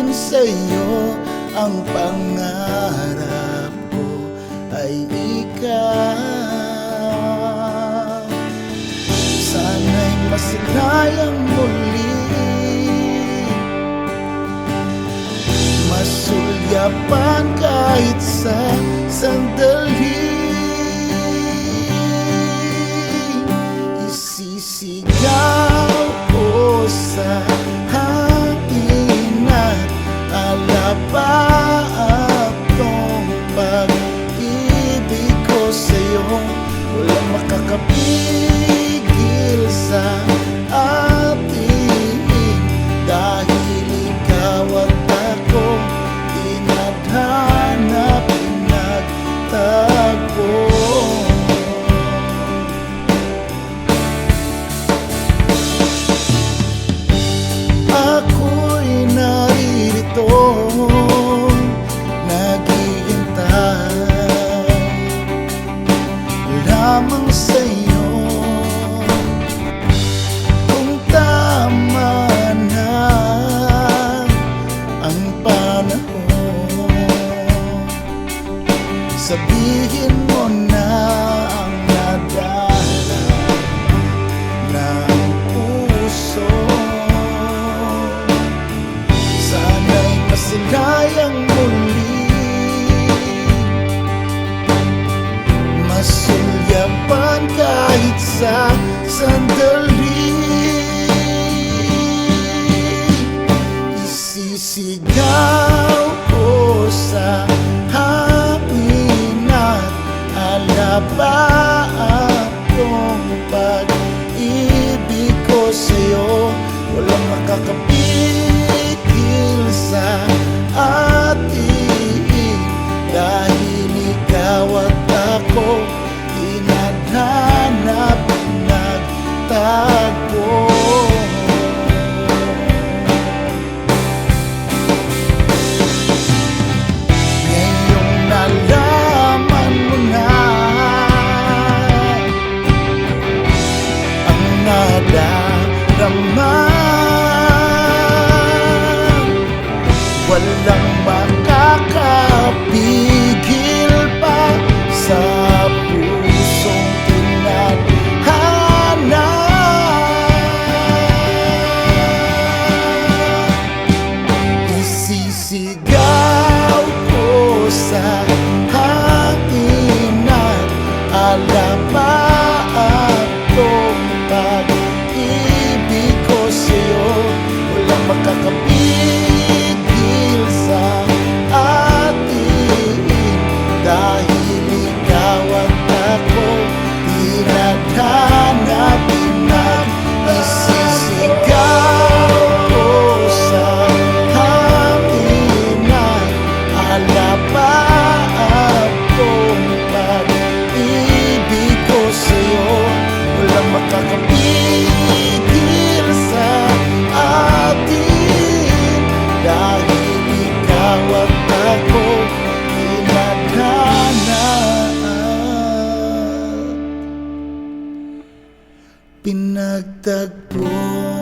sabihin sa'yo, ang pangarap ko ay ikaw. Sana'y masinayang muli, masulyapan kahit sa sandali. Isisigaw ko sa hangin at alapaap tong pag-ibig ko sa'yo. Walang makakapigil sa atin, dahil ikaw at ako tinadhana, pinagtagpo. Ako'y naririto, naghihintay lamang sa'yo. Kung tama na ang panahon, sabihin mo na ang nadala ng puso. Sana'y masinayang muli, masulyapan kahit sa sandali. Isisigaw ko sa hangin at alapaap tong pag-ibig ko sa'yo. Walang makakapigil sa atin, dahil ikaw at ako tinadhana, pinagtagpo. Ngayong nalaman mo na ang nadarama, walang makakapigil pa sa pusong tinadhana. Isisigaw ko sa hangin at alapaap tong pag-ibig ko sa'yo. Walang makakapigil sa atin, dahil ikaw at ako tinadhana, isisigaw ko sa hangin at alapaap tong pag-ibig ko sa'yo. Walang makakapigil sa atin, dahil ikaw at ako tinadhana, pinagtagpo.